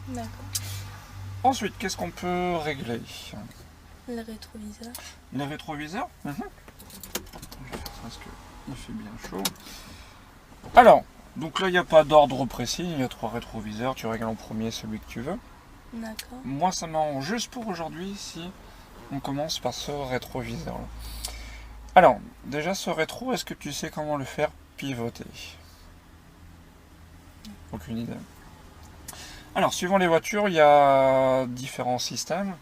D'accord. Ensuite, qu'est-ce qu'on peut régler? Le rétroviseur. Les rétroviseurs. Je vais faire ça parce qu'il fait bien chaud. Alors, donc là, il n'y a pas d'ordre précis. Il y a 3 rétroviseurs. Tu règles en premier celui que tu veux. D'accord. Moi, ça m'arrange juste pour aujourd'hui si on commence par ce rétroviseur. Alors, déjà, ce rétro, est-ce que tu sais comment le faire pivoter? Aucune idée. Alors, suivant les voitures, il y a différents systèmes.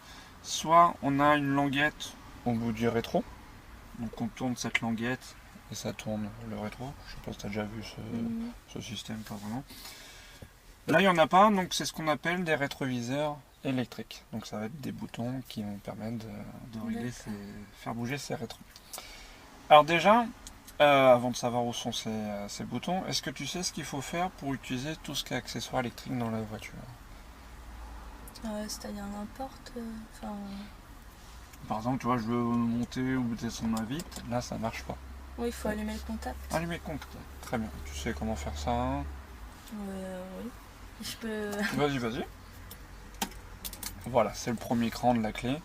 Soit on a une languette au bout du rétro. Donc on tourne cette languette et ça tourne le rétro. Je sais pas si tu as déjà vu ce système, pas vraiment. Là, il n'y en a pas, donc c'est ce qu'on appelle des rétroviseurs électriques. Donc ça va être des boutons qui vont permettre de régler, faire bouger ces rétros. Alors déjà, avant de savoir où sont ces boutons, est-ce que tu sais ce qu'il faut faire pour utiliser tout ce qui est accessoire électrique dans la voiture? C'est-à-dire n'importe. Par exemple, tu vois, je veux monter ou descendre ma vitre, là ça marche pas. Oui, il faut allumer le contact. Allumer le contact, très bien. Tu sais comment faire ça? Oui. Je peux. Vas-y, vas-y. Voilà, c'est le premier cran de la clé.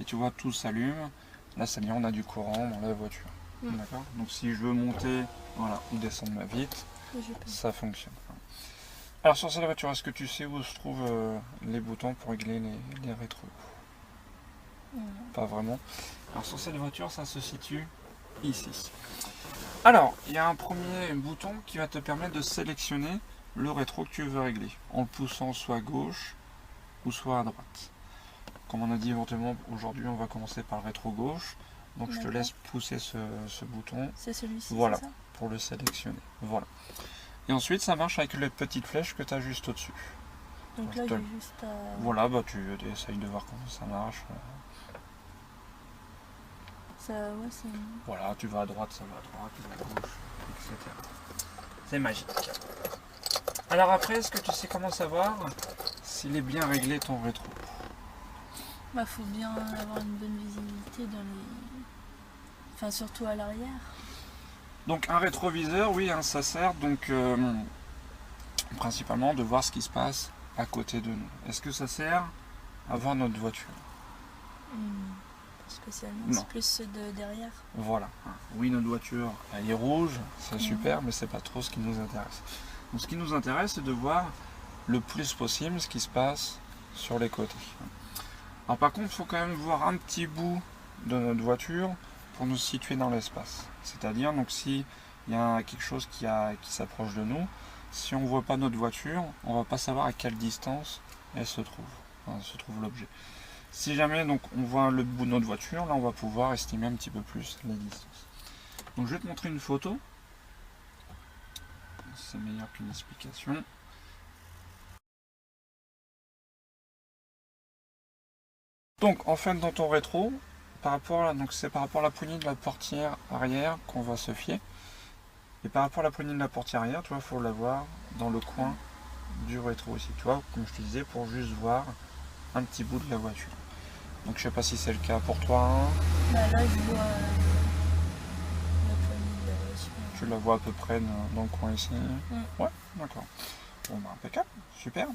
Et tu vois, tout s'allume. Là, ça y est, on a du courant dans la voiture. D'accord. Donc si je veux monter, voilà, ou descendre ma vitre, ça fonctionne. Alors sur cette voiture, est-ce que tu sais où se trouvent les boutons pour régler les rétros? Pas vraiment. Alors sur cette voiture, ça se situe ici. Alors, il y a un premier bouton qui va te permettre de sélectionner le rétro que tu veux régler, en le poussant soit à gauche ou soit à droite. Comme on a dit éventuellement, aujourd'hui on va commencer par le rétro gauche. Donc je te laisse pousser ce bouton. C'est celui-ci, voilà, c'est ça? pour le sélectionner. Voilà. Et ensuite ça marche avec les petites flèches que tu as juste au-dessus. Donc là j'ai juste à... Voilà, bah tu essayes de voir comment ça marche. Voilà, tu vas à droite, ça va à droite, tu vas à gauche, etc. C'est magique. Alors après, est-ce que tu sais comment savoir s'il est bien réglé ton rétro? Bah faut bien avoir une bonne visibilité dans les... Enfin surtout à l'arrière. Donc un rétroviseur, oui, hein, ça sert donc principalement de voir ce qui se passe à côté de nous. Est-ce que ça sert à voir notre voiture? Spécialement, c'est plus ceux de derrière. Voilà. Oui, notre voiture, elle est rouge, c'est super, mais c'est pas trop ce qui nous intéresse. Donc ce qui nous intéresse, c'est de voir le plus possible ce qui se passe sur les côtés. Alors par contre, il faut quand même voir un petit bout de notre voiture pour nous situer dans l'espace. C'est-à-dire, donc si il y a quelque chose qui s'approche de nous, si on ne voit pas notre voiture, on ne va pas savoir à quelle distance elle se trouve, l'objet. Si jamais donc on voit le bout de notre voiture, là on va pouvoir estimer un petit peu plus les distances. Donc je vais te montrer une photo. C'est meilleur qu'une explication. Donc en fait dans ton rétro, c'est par rapport à la poignée de la portière arrière qu'on va se fier. Et par rapport à la poignée de la portière arrière, tu vois, il faut l'avoir dans le coin du rétro aussi. Tu vois, comme je te disais, pour juste voir un petit bout de la voiture. Donc je sais pas si c'est le cas pour toi. Bah là je vois la poignée de la voiture. Tu la vois à peu près dans le coin ici. Ouais, d'accord. Bon bah impeccable, super.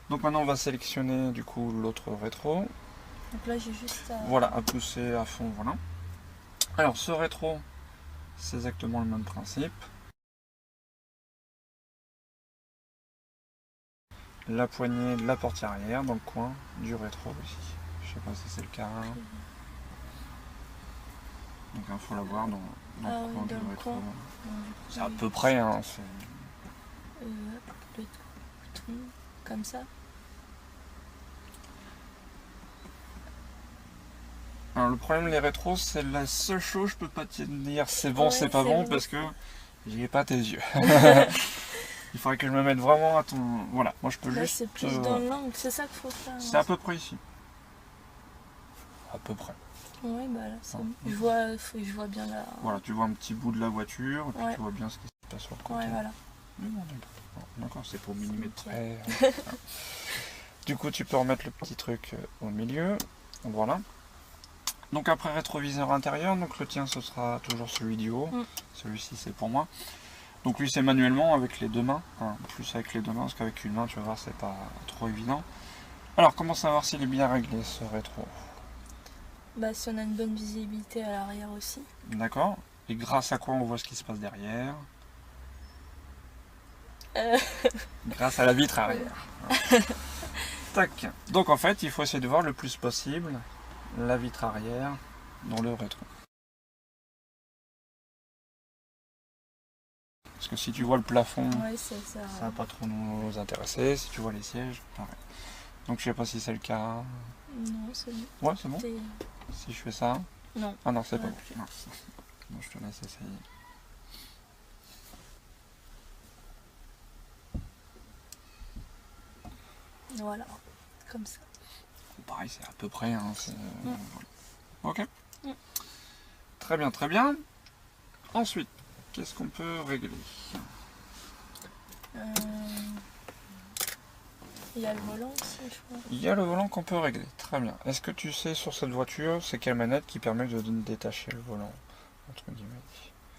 Donc maintenant on va sélectionner du coup l'autre rétro. Donc là j'ai juste à... Voilà, à pousser à fond, voilà. Alors ce rétro, c'est exactement le même principe. La poignée de la portière arrière dans le coin du rétro ici. Je sais pas si c'est le cas. Donc il faut l'avoir dans le coin du rétro. C'est à peu près, hein. Le bouton, comme ça. Alors le problème les rétros, c'est la seule chose je peux pas te dire c'est bon, c'est pas bon, parce que j'y ai pas tes yeux. Il faudrait que je me mette vraiment à ton... Voilà, moi je peux là, juste... c'est plus dans l'angle, c'est ça qu'il faut faire. C'est à peu près ici. À peu près. Oui, bah là, c'est bon. Je vois bien là. Voilà, tu vois un petit bout de la voiture, et puis tu vois bien ce qui se passe sur le côté. Ouais, voilà. D'accord, c'est pour millimètre près. Du coup, tu peux remettre le petit truc au milieu. Voilà. Donc après rétroviseur intérieur, donc le tien ce sera toujours celui du haut. Celui-ci c'est pour moi. Donc lui c'est manuellement avec les deux mains, hein, plus avec les deux mains, parce qu'avec une main tu vas voir c'est pas trop évident. Alors comment savoir s'il est bien réglé ce rétro? Bah si on a une bonne visibilité à l'arrière aussi. D'accord. Et grâce à quoi on voit ce qui se passe derrière? Grâce à la vitre arrière. Tac. Donc en fait il faut essayer de voir le plus possible la vitre arrière dans le rétro. Parce que si tu vois le plafond, ouais, ça va pas trop nous intéresser. Si tu vois les sièges, pareil. Donc je sais pas si c'est le cas. Non, c'est bon. Ouais, c'est bon. Si je fais ça. Non. Ah non, c'est pas bon. Non. Donc je te laisse essayer. Voilà, comme ça. Pareil, c'est à peu près. Hein, voilà. Ok. Mm. Très bien, très bien. Ensuite, qu'est-ce qu'on peut régler? Il y a le volant aussi, je crois. Il y a le volant qu'on peut régler. Très bien. Est-ce que tu sais sur cette voiture, c'est quelle manette qui permet de détacher le volant, entre guillemets?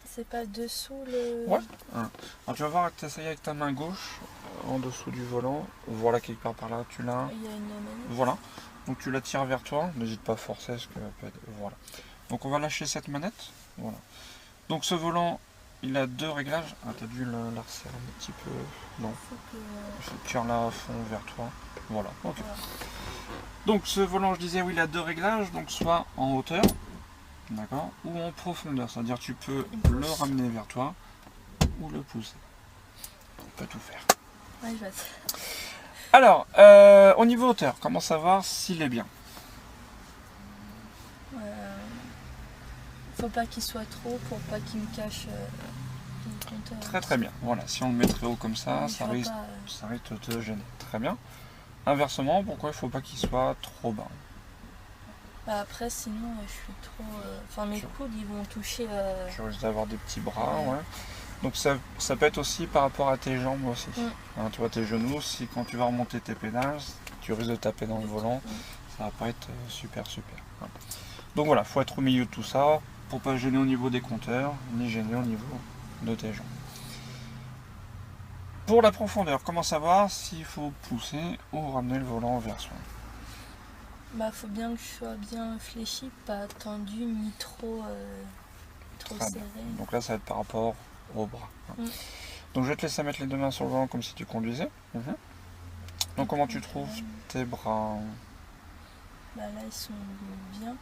C'est pas dessous le... Ouais. Alors tu vas voir, tu essayes avec ta main gauche, en dessous du volant. Voilà, quelque part par là, tu l'as. Il y a une manette. Voilà. Donc tu la tires vers toi. N'hésite pas à forcer, parce que voilà. Donc on va lâcher cette manette. Voilà. Donc ce volant, il a deux réglages. Ah, t'as dû la resserrer un petit peu. Non. Je tire-la à fond vers toi. Voilà. Ok. Voilà. Donc ce volant, je disais, oui, il a deux réglages. Donc soit en hauteur, d'accord, ou en profondeur. C'est-à-dire tu peux le ramener vers toi ou le pousser. On peut tout faire. Ouais, je vois. Alors, au niveau hauteur, comment savoir s'il est bien? Faut pas qu'il soit trop pour pas qu'il me cache le compteur. Très très bien. Voilà, si on le met très haut comme ça, ça risque de te gêner. Très bien. Inversement, pourquoi il ne faut pas qu'il soit trop bas? Bah après, sinon, je suis trop... Enfin, mes coudes, ils vont toucher... Tu risques d'avoir des petits bras, ouais. Donc ça peut être aussi par rapport à tes jambes aussi. Hein, tu vois, tes genoux, si quand tu vas remonter tes pédales, tu risques de taper dans le volant, ça va pas être super. Ouais. Donc voilà, il faut être au milieu de tout ça, pour pas gêner au niveau des compteurs, ni gêner au niveau de tes jambes. Pour la profondeur, comment savoir s'il faut pousser ou ramener le volant vers soi? Bah faut bien que je sois bien fléchi, pas tendu, ni trop serré. Donc là ça va être par rapport au bras. Donc je vais te laisser mettre les deux mains sur le volant comme si tu conduisais. Donc comment tu trouves tes bras? Bah là ils sont bien.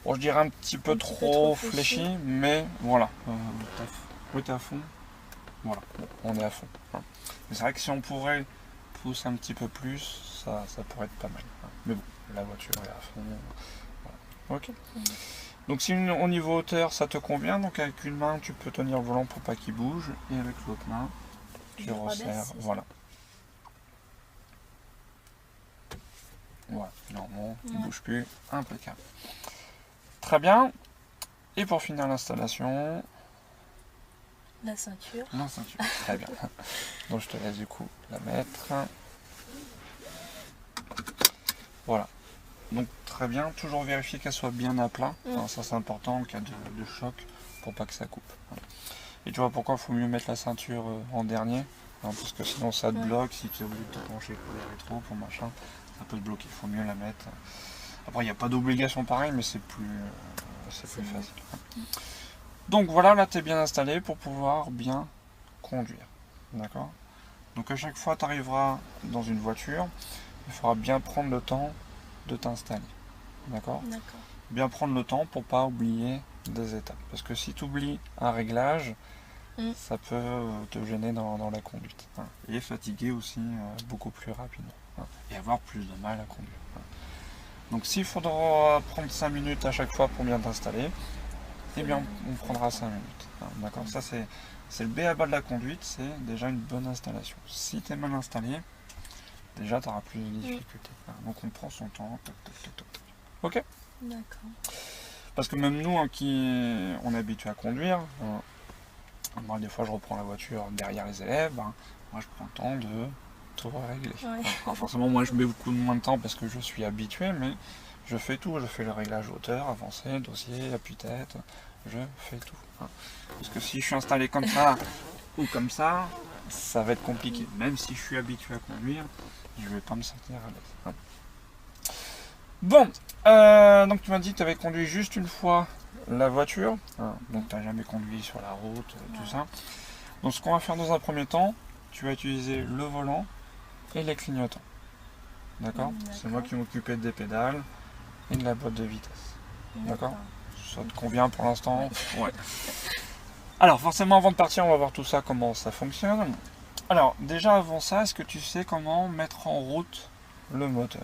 Bon, je dirais un petit peu trop fléchi, mais voilà. Oui, t'es à fond. Voilà, on est à fond. Mais c'est vrai que si on pourrait pousser un petit peu plus, ça pourrait être pas mal. Mais bon, la voiture est à fond. Voilà. Ok. Donc si au niveau hauteur ça te convient, donc avec une main tu peux tenir le volant pour pas qu'il bouge, et avec l'autre main tu resserres. Voilà. Voilà, normalement il ne bouge plus, impeccable. Très bien. Et pour finir l'installation, la ceinture. La ceinture, très bien. Donc je te laisse du coup la mettre. Voilà. Donc très bien, toujours vérifier qu'elle soit bien à plat. Enfin, ça c'est important en cas de choc pour pas que ça coupe. Et tu vois pourquoi il faut mieux mettre la ceinture en dernier, parce que sinon ça te bloque, si tu es obligé de te pencher pour les rétros, pour machin, ça peut te bloquer, il faut mieux la mettre. Après il n'y a pas d'obligation pareil, mais c'est plus facile. Donc voilà, là tu es bien installé pour pouvoir bien conduire. D'accord? Donc à chaque fois tu arriveras dans une voiture, il faudra bien prendre le temps de t'installer. D'accord? Bien prendre le temps pour pas oublier des étapes. Parce que si tu oublies un réglage, ça peut te gêner dans la conduite. Et fatiguer aussi beaucoup plus rapidement. Et avoir plus de mal à conduire. Donc s'il faudra prendre 5 minutes à chaque fois pour bien t'installer, eh bien on prendra 5 minutes. D'accord? Ça c'est le b.a-ba de la conduite, c'est déjà une bonne installation. Si tu es mal installé, déjà tu auras plus de difficultés. Donc on prend son temps. Ok? D'accord. Parce que même nous qui on est habitué à conduire, moi des fois je reprends la voiture derrière les élèves, moi je prends le temps de tout régler. Alors, forcément moi je mets beaucoup moins de temps parce que je suis habitué, mais je fais tout, je fais le réglage hauteur, avancé, dossier, appui-tête, je fais tout. Hein. Parce que si je suis installé comme ça ou comme ça va être compliqué. Même si je suis habitué à conduire, je vais pas me sentir à l'aise. Hein. Bon, donc tu m'as dit que tu avais conduit juste une fois la voiture, hein, donc tu n'as jamais conduit sur la route, tout ça. Donc ce qu'on va faire dans un premier temps, tu vas utiliser le volant et les clignotants. D'accord? C'est moi qui m'occupais des pédales et de la boîte de vitesse. D'accord? Ça te convient pour l'instant? Ouais. Alors forcément avant de partir, on va voir tout ça, comment ça fonctionne. Alors déjà avant ça, est-ce que tu sais comment mettre en route le moteur?